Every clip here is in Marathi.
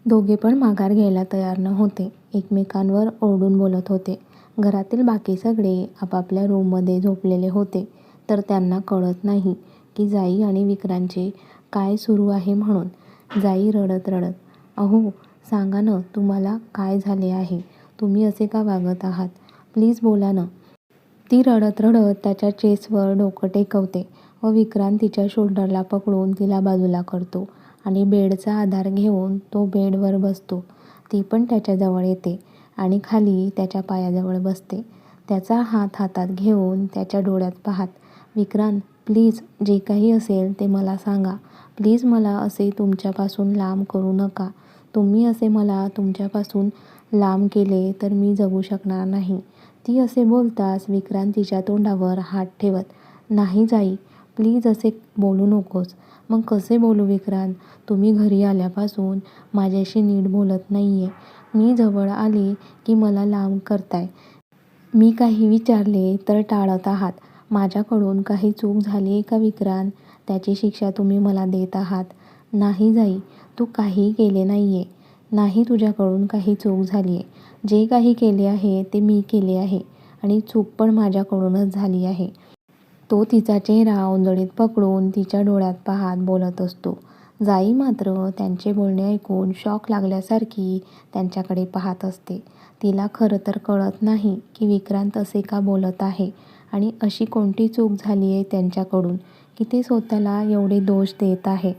दोघे पण माघार घ्यायला तयार न होते. एकमेकांवर ओरडून बोलत होते. घरातील बाकी सगळे आपापल्या रूममध्ये झोपलेले होते. तर त्यांना कळत नाही की जाई आणि विक्रांतचे काय सुरू आहे म्हणून. जाई रडत रडत, "अहो, सांगा ना, तुम्हाला काय झाले आहे? तुम्ही असे का वागत आहात? प्लीज बोला ना." ती रडत रडत त्याच्या चेस्टवर डोकं टेकवते व विक्रांत तिच्या शोल्डरला पकडून तिला बाजूला करतो आणि बेडचा आधार घेऊन तो बेडवर बसतो. ती पण त्याच्याजवळ येते आणि खाली त्याच्या पायाजवळ बसते. त्याचा हात हातात घेऊन त्याच्या डोळ्यात पाहत, "विक्रांत, प्लीज जे काही असेल ते मला सांगा. प्लीज मला असे तुमच्यापासून लांब करू नका. तुम्ही असे मला तुमच्यापासून लांब केले तर मी जगू शकणार नाही." ती असे बोलताच विक्रांत तिच्या तोंडावर हात ठेवत, "नाही जाई, प्लीज असे बोलू नकोस." "मग कसे बोलू विक्रांत? तुम्ही घरी आल्यापासून माझ्याशी नीट बोलत नाहीये. मी जवळ आले की मला लांब करताय. मी काही विचारले तर टाळत आहात. माझ्याकडून काही चूक झाली आहे का विक्रांत? त्याची शिक्षा तुम्ही मला देत आहात." "नाही जाई, तू काहीही केले नाहीये. नाही, तुझ्याकडून काही चूक झाली आहे. जे काही केले आहे ते मी केले आहे आणि चूक पण माझ्याकडूनच झाली आहे." तो तिचा चेहरा ओंजळीत पकडून तिच्या डोळ्यात पाहत बोलत असतो. जाई मात्र त्यांचे बोलणे ऐकून शॉक लागल्यासारखी त्यांच्याकडे पाहत असते. तिला खरं तर कळत नाही की विक्रांत असे का बोलत आहे आणि अशी कोणती चूक झाली आहे त्यांच्याकडून की ते स्वतःला एवढे दोष देत आहे.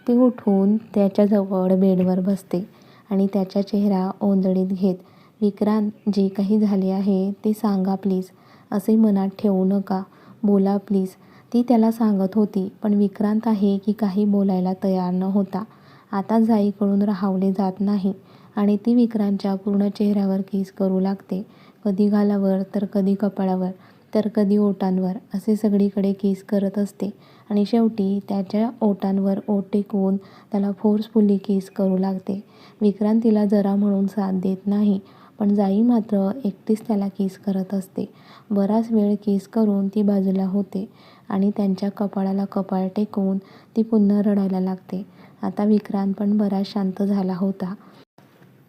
ती उठून त्याच्याजवळ बेडवर बसते आणि त्याचा चेहरा ओंजळीत घेत, "विक्रांत, जे काही झाले आहे ते सांगा प्लीज. असे मनात ठेवू नका. बोला प्लीज." ती त्याला सांगत होती पण विक्रांत आहे की काही बोलायला तयार न होता. आता जाईकडून राहवले जात नाही आणि ती विक्रांतच्या पूर्ण चेहऱ्यावर किस करू लागते. कधी गालावर तर कधी कपाळावर तर कधी ओठांवर असे सगळीकडे किस करत असते आणि शेवटी त्याच्या ओठांवर ओठ टेकवून त्याला फोर्सफुली किस करू लागते. विक्रांत तिला जरा म्हणून साथ देत नाही पण जाई मात्र एकटीच त्याला किस करत असते. बराच वेळ किस करून ती बाजूला होते आणि त्यांच्या कपाळाला कपाळ टेकवून ती पुन्हा रडायला लागते. आता विक्रांत पण बराच शांत झाला होता.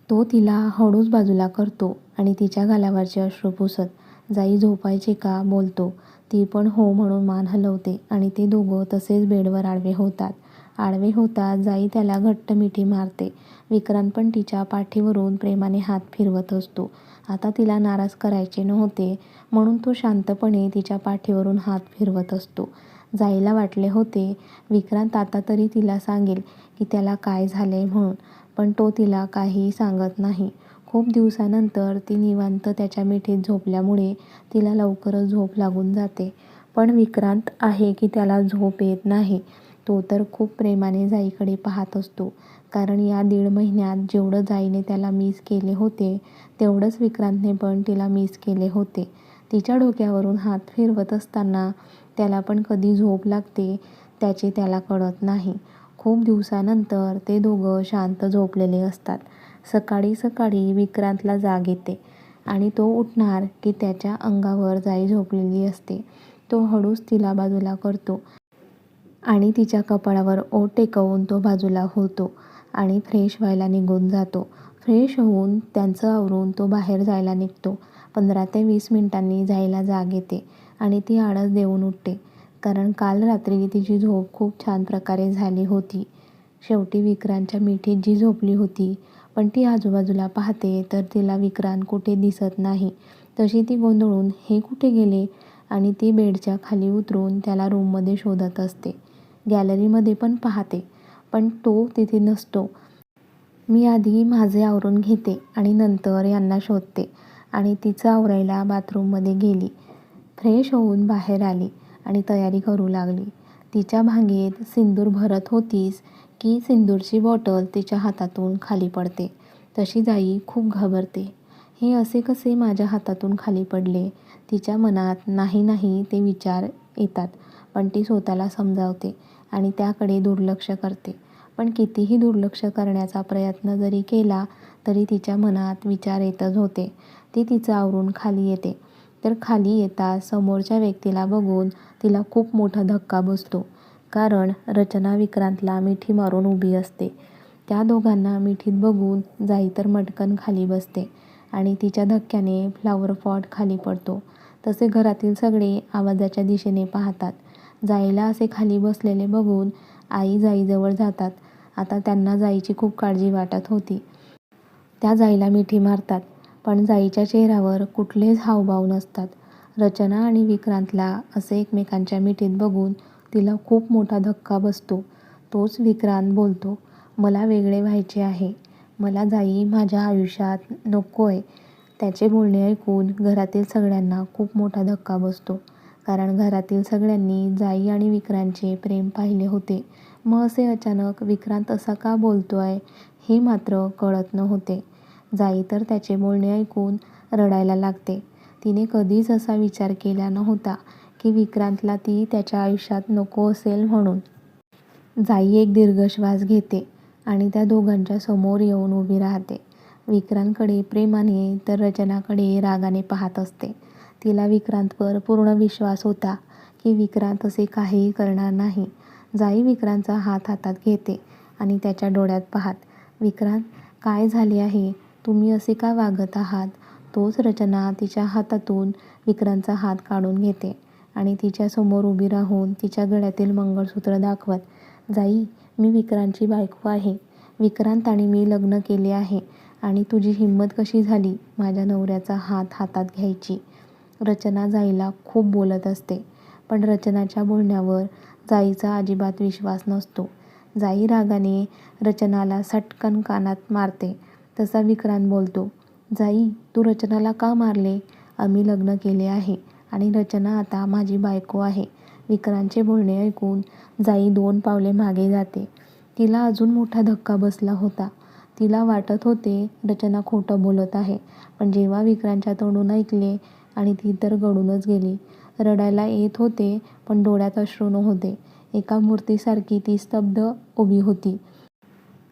तो तिला हळूच बाजूला करतो आणि तिच्या गालावरचे अश्रू पुसत, "जाई, झोपायचे का?" बोलतो. ती पण हो म्हणून मान हलवते आणि ते दोघं तसेच बेडवर आडवे होतात. आडवे होतात जाई त्याला घट्ट मिठी मारते. विक्रांत पण तिच्या पाठीवरून प्रेमाने हात फिरवत असतो. आता तिला नाराज करायचे नव्हते म्हणून तो शांतपणे तिच्या पाठीवरून हात फिरवत असतो. जाईला वाटले होते विक्रांत आता तरी तिला सांगेल की त्याला काय झालंय म्हणून, पण तो तिला काहीही सांगत नाही. खूप दिवसानंतर ती निवांत त्याच्या मिठीत झोपल्यामुळे तिला लवकरच झोप लागून जाते. पण विक्रांत आहे की त्याला झोप येत नाही. तो तर खूप प्रेमाने जाईकडे पाहत असतो. कारण या 1.5 महिन्यात जेवढं जाईने त्याला मिस केले होते तेवढंच विक्रांतने पण तिला मिस केले होते. तिच्या डोक्यावरून हात फिरवत असताना त्याला पण कधी झोप लागते त्याचे त्याला कळत नाही. खूप दिवसानंतर ते दोघं शांत झोपलेले असतात. सकाळी सकाळी विक्रांतला जाग येते आणि तो उठणार की त्याच्या अंगावर जाई झोपलेली असते. तो हळूच तिला बाजूला करतो आणि तिच्या कपाळावर ओठ टेकवून तो बाजूला होतो आणि फ्रेश व्हायला निघून जातो. फ्रेश होऊन त्यांचं आवरून तो बाहेर जायला निघतो. 15 ते 20 मिनिटांनी जाईला जाग येते आणि ती आळस देऊन उठते. कारण काल रात्री तिची झोप खूप छान प्रकारे झाली होती. शेवटी विक्रांतच्या मिठीत जी झोपली होती. पण ती आजूबाजूला पाहते तर तिला विक्रांत कुठे दिसत नाही. तशी ती गोंधळून हे कुठे गेले आणि ती बेडच्या खाली उतरून त्याला रूममध्ये शोधत असते. गॅलरीमध्ये पण पाहते पण तो तिथे नसतो. "मी आधी माझे आवरून घेते आणि नंतर यांना शोधते." आणि तिचं आवरायला बाथरूममध्ये गेली. फ्रेश होऊन बाहेर आली आणि तयारी करू लागली. तिच्या भांगेत सिंदूर भरत होतीच की सिंदूरची बॉटल तिच्या हातातून खाली पडते. तशी जाई खूप घाबरते. हे असे कसे माझ्या हातातून खाली पडले? तिच्या मनात नाही नाही ते विचार येतात पण ती स्वतःला समजावते आणि त्याकडे दुर्लक्ष करते. पण कितीही दुर्लक्ष करण्याचा प्रयत्न जरी केला तरी तिच्या मनात विचार येतच होते. ती तिचं आवरून खाली येते तर खाली येताच समोरच्या व्यक्तीला बघून तिला खूप मोठा धक्का बसतो. कारण रचना विक्रांतला मिठी मारून उभी असते. त्या दोघांना मिठीत बघून जाई तर मटकन खाली बसते आणि तिच्या धक्क्याने फ्लॉवर पॉट खाली पडतो. तसे घरातील सगळे आवाजाच्या दिशेने पाहतात. जाईला असे खाली बसलेले बघून आई जाईजवळ जातात. आता त्यांना जाईची खूप काळजी वाटत होती. त्या जाईला मिठी मारतात, पण जाईच्या चेहऱ्यावर कुठलेच हावभाव नसतात. रचना आणि विक्रांतला असे एकमेकांच्या मिठीत बघून तिला खूप मोठा धक्का बसतो. तोच विक्रांत बोलतो, मला वेगळे व्हायचे आहे. मला जाई माझ्या आयुष्यात नकोय. त्याचे बोलणे ऐकून घरातील सगळ्यांना खूप मोठा धक्का बसतो. कारण घरातील सगळ्यांनी जाई आणि विक्रांतचे प्रेम पाहिले होते. मग असे अचानक विक्रांत असा का बोलतोय हे मात्र कळत नव्हते. जाई तर त्याचे बोलणे ऐकून रडायला लागते. तिने कधीच असा विचार केला नव्हता की विक्रांतला ती त्याच्या आयुष्यात नको असेल म्हणून. जाई एक दीर्घ श्वास घेते आणि त्या दोघांच्या समोर येऊन उभी राहते. विक्रांतकडे प्रेमाने तर रचनाकडे रागाने पाहत असते. तिला विक्रांतवर पूर्ण विश्वास होता की विक्रांत असे काहीही करणार नाही. जाई विक्रांतचा हात हातात घेते आणि त्याच्या डोळ्यात पाहत, विक्रांत, काय झाले आहे? तुम्ही असे का वागत आहात? तोच रचना तिच्या हातातून विक्रांतचा हात काढून घेते आणि तिच्या समोर उभी राहून तिच्या गळ्यातील मंगळसूत्र दाखवत, जाई, मी विक्रांतची बायको आहे. विक्रांत आणि मी लग्न केले आहे आणि तुझी हिंमत कशी झाली माझ्या नवऱ्याचा हात हातात घ्यायची? रचना जाईला खूप बोलत असते, पण रचनाच्या बोलण्यावर जाईचा अजिबात विश्वास नसतो. जाई रागाने रचनाला सटकन कानात मारते. तसा विक्रांत बोलतो, जाई, तू रचनाला का मारले? आम्ही लग्न केले आहे आणि रचना आता माझी बायको आहे. विक्रांतचे बोलणे ऐकून जाई 2 पावले मागे जाते. तिला अजून मोठा धक्का बसला होता. तिला वाटत होते रचना खोटं बोलत आहे, पण जेव्हा विक्रांतच्या तोंडून ऐकले आणि ती तर गळूनच गेली. रडायला येत होते, पण डोळ्यात अश्रू नव्हते. एका मूर्तीसारखी ती स्तब्ध उभी होती.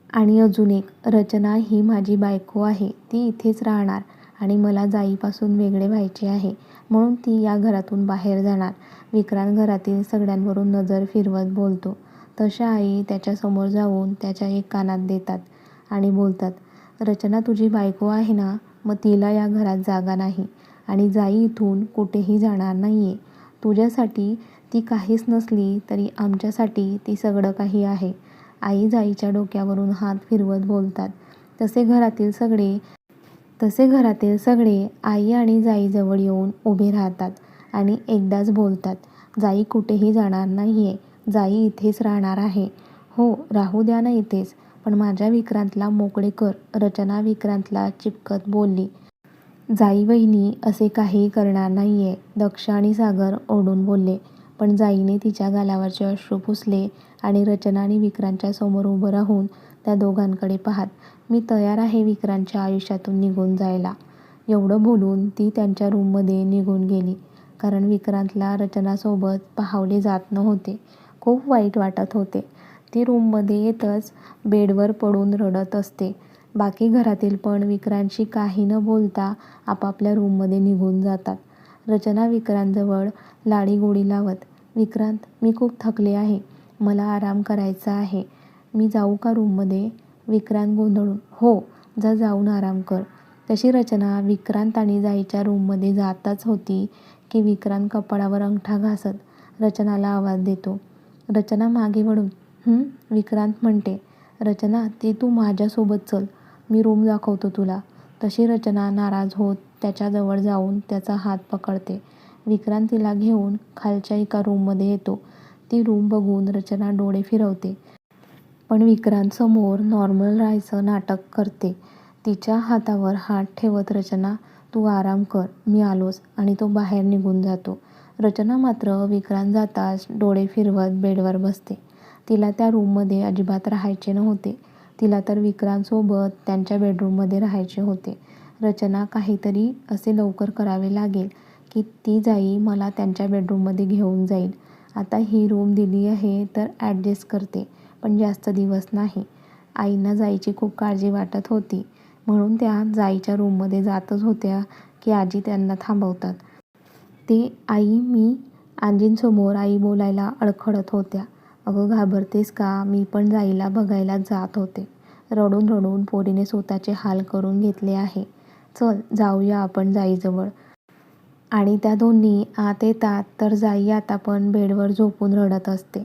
आणि अजून एक, रचना ही माझी बायको आहे. ती इथेच राहणार आणि मला जाईपासून वेगळे व्हायचे आहे, म्हणून ती या घरातून बाहेर जाणार. विक्रांत घरातील सगळ्यांवरून नजर फिरवत बोलतो. तशा आई त्याच्यासमोर जाऊन त्याच्या एक कानात देतात आणि बोलतात, रचना तुझी बायको आहे ना? मग तिला या घरात जागा नाही आणि जाई इथून कुठेही जाणार नाहीये. तुझ्यासाठी ती काहीच नसली तरी आमच्यासाठी ती सगळं काही आहे. आई जाईच्या डोक्यावरून हात फिरवत बोलतात. तसे घरातील सगळे आई आणि जाईजवळ येऊन उभे राहतात आणि एकदाच बोलतात, जाई कुठेही जाणार नाहीये. जाई इथेच राहणार आहे. हो, राहू द्या ना इथेच, पण माझ्या विक्रांतला मोकळे कर, रचना विक्रांतला चिपकत बोलली. जाई वहिनी असे काहीही करणार नाहीये, दक्ष आणि सागर ओरडून बोलले. पण जाईने तिच्या गालावरचे अश्रू पुसले आणि रचना आणि विक्रांतच्या समोर उभं राहून त्या दोघांकडे पाहत, मी तयार आहे विक्रांतच्या आयुष्यातून निघून जायला. एवढं बोलून ती त्यांच्या रूममध्ये निघून गेली. कारण विक्रांतला रचनासोबत पाहवले जात नव्हते. खूप वाईट वाटत होते. ती रूममध्ये येतच बेडवर पडून रडत असते. बाकी घरातील पण विक्रांतशी काही न बोलता आपापल्या रूममध्ये निघून जातात. रचना विक्रांतजवळ लाडीगोडी लावत, विक्रांत, मी खूप थकले आहे. मला आराम करायचा आहे. मी जाऊ का रूममध्ये? विक्रांत गोंधळून, हो, जाऊन आराम कर. तशी रचना विक्रांत आणि जाईच्या रूममध्ये जातच होती की विक्रांत कपाळावर अंगठा घासत रचनाला आवाज देतो. रचना मागे वळून, विक्रांत म्हणते, रचना, ती तू माझ्यासोबत चल, मी रूम दाखवतो तुला. तशी रचना नाराज होत त्याच्याजवळ जाऊन त्याचा हात पकडते. विक्रांत तिला घेऊन खालच्या एका रूममध्ये येतो. ती रूम बघून रचना डोळे फिरवते. पण विक्रांत समोर नॉर्मल राहायचं नाटक करते. तिच्या हातावर हात ठेवत रचना, तू आराम कर, मी आलोच, आणि तो बाहेर निघून जातो. रचना मात्र विक्रांत जाताच डोळे फिरवत बेडवर बसते. तिला त्या रूममध्ये अजिबात राहायचे नव्हते. तिला तर विक्रांतसोबत त्यांच्या बेडरूममध्ये राहायचे होते. रचना, काहीतरी असे लवकर करावे लागेल की ती जाई मला त्यांच्या बेडरूममध्ये घेऊन जाईल. आता ही रूम दिली आहे तर ॲडजस्ट करते, पण जास्त दिवस नाही. आईंना जाईची खूप काळजी वाटत होती, म्हणून त्या जाईच्या रूममध्ये जातच होत्या की आजी त्यांना थांबवतात. ते आई मी आजींसमोर आई बोलायला अडखळत होत्या. अगं घाबरतेस का? मी पण जाईला बघायला जात होते. रडून रडून पोरीने स्वतःचे हाल करून घेतले आहे. चल जाऊया आपण जाईजवळ. आणि त्या दोन्ही आत येतात तर जाई आता पण बेडवर झोपून रडत असते.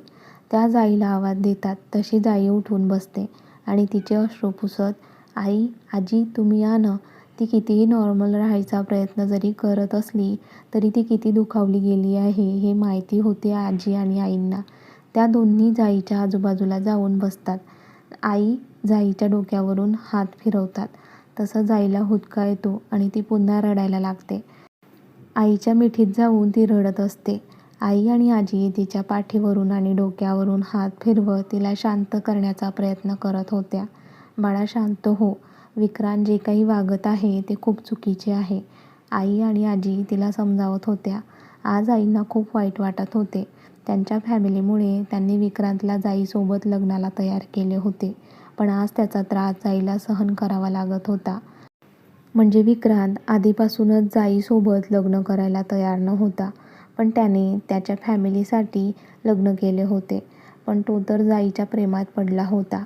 त्या जाईला आवाज देतात तशी जाई उठून बसते आणि तिचे अश्रू पुसत, आई, आजी तुम्ही या ना. ती कितीही नॉर्मल राहायचा प्रयत्न जरी करत असली तरी ती किती दुखावली गेली आहे हे माहिती होते आजी आणि आईंना. त्या दोन्ही जाईच्या आजूबाजूला जाऊन बसतात. आई जाईच्या डोक्यावरून हात फिरवतात. तसं जाईला हुदका येतो आणि ती पुन्हा रडायला लागते. आईच्या मिठीत जाऊन ती रडत असते. आई आणि आजी तिच्या पाठीवरून आणि डोक्यावरून हात फिरवत तिला शांत करण्याचा प्रयत्न करत होत्या. बाळा शांत हो. विक्रांत जे काही वागत आहे ते खूप चुकीचे आहे. आई आणि आजी तिला समजावत होत्या. आज आईंना खूप वाईट वाटत होते. त्यांच्या फॅमिलीमुळे त्यांनी विक्रांतला जाईसोबत लग्नाला तयार केले होते. पण आज त्याचा त्रास जाईला सहन करावा लागत होता. म्हणजे विक्रांत आधीपासूनच जाईसोबत लग्न करायला तयार नव्हता. पण त्याने त्याच्या फॅमिलीसाठी लग्न केले होते. पण तो तर जाईच्या प्रेमात पडला होता.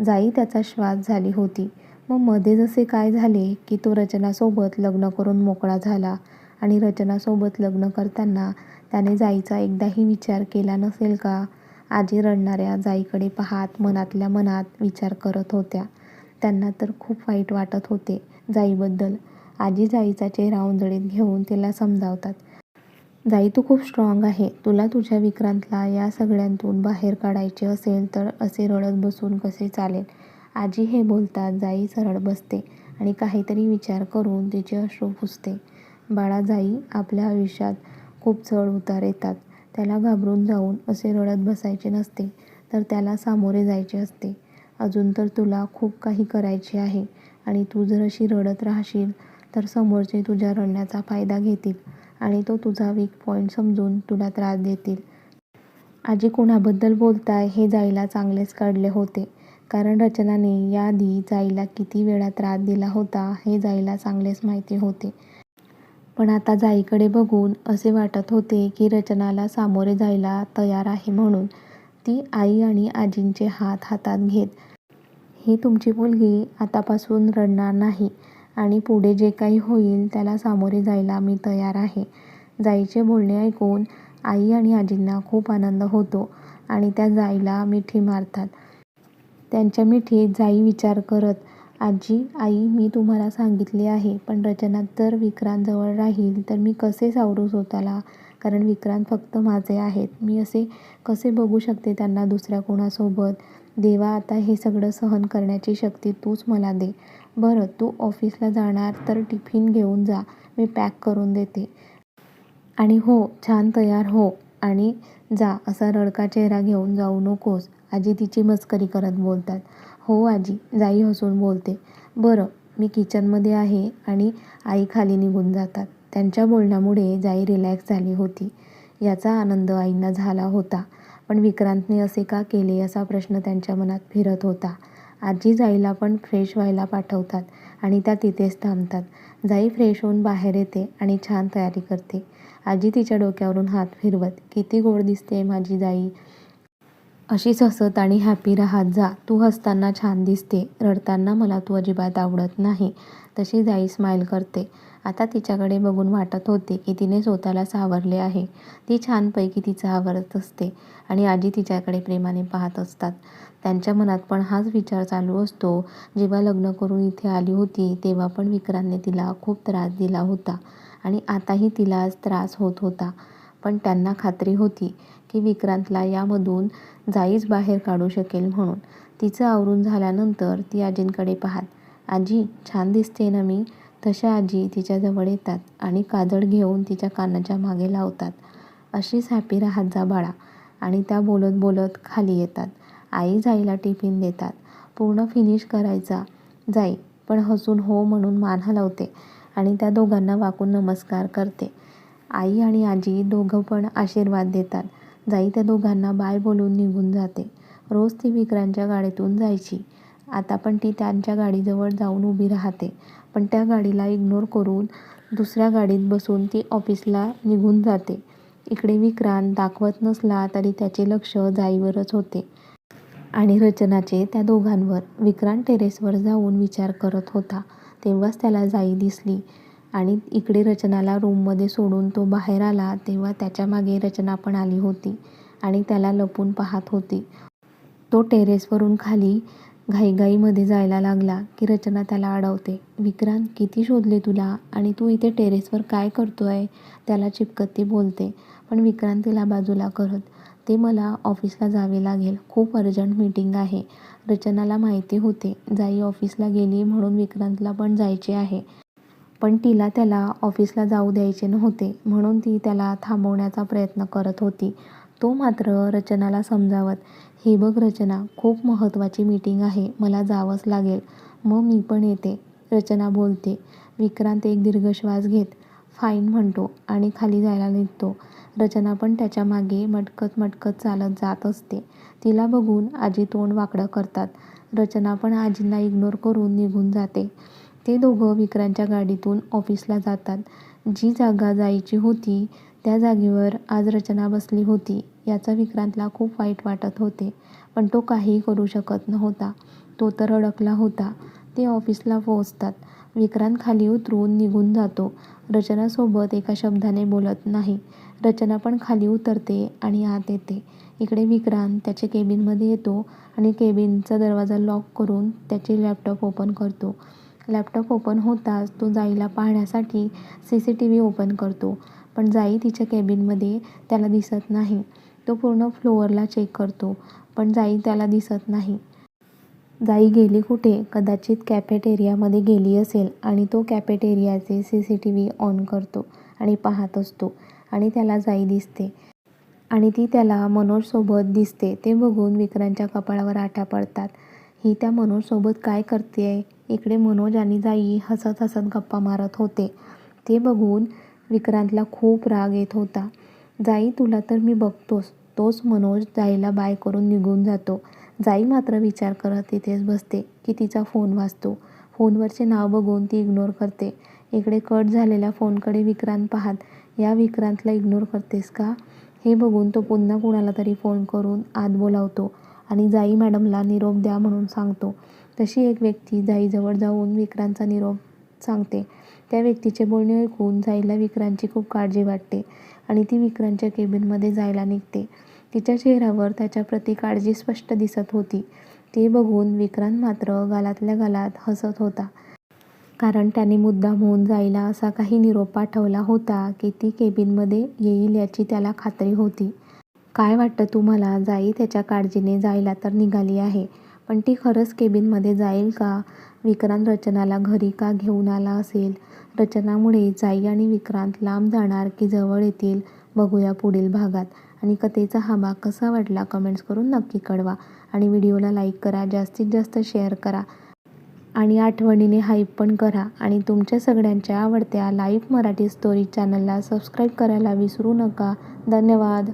जाई त्याचा श्वास झाली होती. मग मध्ये जसे काय झाले की तो रचनासोबत लग्न करून मोकळा झाला आणि रचनासोबत लग्न करताना त्याने जाईचा एकदाही विचार केला नसेल का? आजी रडणाऱ्या जाईकडे पाहत मनातल्या मनात विचार करत होत्या. त्यांना तर खूप वाईट वाटत होते जाईबद्दल. आजी जाईचा चेहरा उंजळीत घेऊन तिला समजावतात. जाई तू खूप स्ट्रॉंग आहे. तुला तुझ्या विक्रांतला या सगळ्यांतून बाहेर काढायचे असेल तर असे रडत बसून कसे चालेल? आजी हे बोलतात जाई सरळ बसते आणि काहीतरी विचार करून तिचे अश्रू पुसते. बाळा जाई, आपल्या आयुष्यात खूप चढ उतार येतात. त्याला घाबरून जाऊन असे रडत बसायचे नसते तर त्याला सामोरे जायचे असते. अजून तर तुला खूप काही करायचे आहे आणि तू जर अशी रडत राहशील तर समोरचे तुझ्या रडण्याचा फायदा घेतील आणि तो तुझा वीक पॉईंट समजून तुला त्रास देतील. आजी कोणाबद्दल बोलताय हे जाईला चांगलेच कळले होते. कारण रचनाने याआधी जाईला किती वेळा त्रास दिला होता हे जाईला चांगलेच माहिती होते. पण आता जाईकडे बघून असे वाटत होते की रचनाला सामोरे जायला तयार आहे म्हणून. ती आई आणि आजींचे हात हातात घेत, ही तुमची मुलगी आतापासून रडणार नाही आणि पुढे जे काही होईल त्याला सामोरे जायला मी तयार आहे. जाईचे बोलणे ऐकून आई आणि आजींना खूप आनंद होतो आणि त्या जाईला मिठी मारतात. त्यांच्या मिठीत जाई विचार करत, आजी, आई, मी तुम्हाला सांगितले आहे पण रचना जर विक्रांतजवळ राहील तर मी कसे सावरू स्वतःला? कारण विक्रांत फक्त माझे आहेत. मी असे कसे बघू शकते त्यांना दुसऱ्या कोणासोबत? देवा, आता हे सगळं सहन करण्याची शक्ती तूच मला दे. बरं, तू ऑफिसला जाणार तर टिफिन घेऊन जा, मी पॅक करून देते. आणि हो, छान तयार हो आणि जा. असा रडका चेहरा घेऊन जाऊ नकोस. आजी तिची मस्करी करत बोलतात. हो आजी, जाई हसून बोलते. बरं, मी किचनमध्ये आहे आणि आई खाली निघून जातात. त्यांच्या बोलण्यामुळे जाई रिलॅक्स झाली होती. याचा आनंद आईंना झाला होता. पण विक्रांतने असे का केले असा प्रश्न त्यांच्या मनात फिरत होता. आजी जाईला पण फ्रेश व्हायला पाठवतात आणि त्या तिथेच थांबतात. जाई फ्रेश होऊन बाहेर येते आणि छान तयारी करते. आजी तिच्या डोक्यावरून हात फिरवत, किती गोड दिसते माझी जाई. अशीच हसत आणि हॅपी राहत जा. तू हसताना छान दिसते, रडताना मला तू अजिबात आवडत नाही. तशी जाई स्माईल करते. आता तिच्याकडे बघून वाटत होते की तिने स्वतःला सावरले आहे. ती छानपैकी तिचं आवरत असते आणि आजी तिच्याकडे प्रेमाने पाहत असतात. त्यांच्या मनात पण हाच विचार चालू असतो. जेव्हा लग्न करून इथे आली होती तेव्हा पण विक्रांतने तिला खूप त्रास दिला होता आणि आताही तिलाच त्रास होत होता. पण त्यांना खात्री होती की विक्रांतला यामधून जाईच बाहेर काढू शकेल म्हणून. तिचं आवरून झाल्यानंतर ती आजींकडे पाहत, आजी, छान दिसते ना मी? तशा आजी तिच्याजवळ येतात आणि काजळ घेऊन तिच्या कानाच्या मागे लावतात. अशीच हॅपी राहत जा बाळा. आणि त्या बोलत बोलत खाली येतात. आई जाईला टिफिन देतात. पूर्ण फिनिश करायचा. जाई पण हसून हो म्हणून मान हलवते आणि त्या दोघांना वाकून नमस्कार करते. आई आणि आजी दोघं पण आशीर्वाद देतात. जाई त्या दोघांना बाय बोलून निघून जाते. रोज ती विक्रांतच्या गाडीतून जायची. आता पण ती त्यांच्या गाडीजवळ जाऊन उभी राहते. पण त्या गाडीला इग्नोर करून दुसऱ्या गाडीत बसून ती ऑफिसला निघून जाते. इकडे विक्रांत दाखवत नसला तरी त्याचे लक्ष जाईवरच होते. आणि रचनाचे त्या दोघांवर. विक्रांत टेरेसवर जाऊन विचार करत होता तेव्हाच त्याला जाई दिसली आणि इकडे रचनाला रूममध्ये सोडून तो बाहेर आला तेव्हा त्याच्या मागे रचना पण आली होती आणि त्याला लपून पाहत होती. तो टेरेसवरून खाली घाईघाईमध्ये जायला लागला की रचना त्याला अडवते. विक्रांत, किती शोधले तुला आणि तू इथे टेरेसवर काय करतोय? त्याला चिपकत ती बोलते. पण विक्रांत तिला बाजूला करत, ते मला ऑफिसला जावे लागेल, खूप अर्जंट मीटिंग आहे. रचनाला माहिती होते जाई ऑफिसला गेली म्हणून विक्रांतला पण जायचे आहे. पण तिला त्याला ऑफिसला जाऊ द्यायचे नव्हते म्हणून ती त्याला थांबवण्याचा प्रयत्न करत होती. तो मात्र रचनाला समजावत, हे बघ रचना, खूप महत्त्वाची मीटिंग आहे, मला जावंच लागेल. मग मी पण येते, रचना बोलते. विक्रांत एक दीर्घ श्वास घेत फाईन म्हणतो आणि खाली जायला निघतो. रचना पण त्याच्या मागे मटकत मटकत चालत जात असते. तिला बघून आजी तोंड वाकडं करतात. रचना पण आजींना इग्नोर करून निघून जाते. ते दोघं विक्रांतच्या गाडीतून ऑफिसला जातात. जी जागा जायची होती त्या जागेवर आज रचना बसली होती याचा विक्रांतला खूप वाईट वाटत होते. पण तो काहीही करू शकत नव्हता. तो तर अडकला होता. ते ऑफिसला पोहोचतात. विक्रांत खाली उतरून निघून जातो. रचनासोबत एका शब्दाने बोलत नाही. रचना पण खाली उतरते आणि आत येते. इकडे विक्रांत त्याच्या केबिनमध्ये येतो आणि केबिनचा दरवाजा लॉक करून त्याचे लॅपटॉप ओपन करतो. लॅपटॉप ओपन होताच तो जाईला पाहण्यासाठी CCTV ओपन करतो. पण जाई तिच्या केबिनमध्ये त्याला दिसत नाही. तो पूर्ण फ्लोअरला चेक करतो पण जाई त्याला दिसत नाही. जाई गेली कुठे? कदाचित कॅफेटेरियामध्ये गेली असेल आणि तो कॅफेटेरियाचे CCTV ऑन करतो आणि पाहत असतो आणि त्याला जाई दिसते आणि ती त्याला मनोजसोबत दिसते. ते बघून विक्रांतच्या कपाळावर आठ्या पडतात. ही त्या मनोजसोबत काय करतेय? इकडे मनोज आणि जाई हसत हसत गप्पा मारत होते. ते बघून विक्रांतला खूप राग येत होता. जाई, तुला तर मी बघतोच. तोच मनोज जाईला बाय करून निघून जातो. जाई मात्र विचार करत तिथेच बसते की तिचा फोन वाजतो. फोनवरचे नाव बघून ती इग्नोर करते. इकडे कट झालेल्या फोनकडे विक्रांत पाहत, या विक्रांतला इग्नोर करतेस का? हे बघून तो पुन्हा कुणाला तरी फोन करून आत बोलावतो आणि जाई मॅडमला निरोप द्या म्हणून सांगतो. तशी एक व्यक्ती जाईजवळ जाऊन विक्रांतचा निरोप सांगते. त्या व्यक्तीचे बोलणे ऐकून जाईला विक्रांतची खूप काळजी वाटते आणि ती विक्रांतच्या केबिनमध्ये जायला निघते. तिच्या चेहऱ्यावर त्याच्याप्रती काळजी स्पष्ट दिसत होती. ते बघून विक्रांत मात्र गालातल्या गालात हसत होता. कारण त्याने मुद्दामहून जाईला असा काही निरोप पाठवला होता की ती केबिनमध्ये येईल याची त्याला खात्री होती. काय वाटतं तुम्हाला? जाई त्याच्या काळजीने जायला तर निघाली आहे, पण ती खरंच केबिनमध्ये जाईल का? विक्रांत रचनाला घरी का घेऊन आला असेल? रचनामुळे जाई आणि विक्रांत लांब जाणार की जवळ येतील? बघूया पुढील भागात. आणि कथेचा हा भाग कसा वाटला कमेंट्स करून नक्की कळवा आणि व्हिडिओला लाईक करा, जास्तीत जास्त शेअर करा आणि आठवणीने हाईप पण करा आणि तुमच्या सगळ्यांच्या आवडत्या लाईव्ह मराठी स्टोरी चॅनलला सबस्क्राईब करायला विसरू नका. धन्यवाद.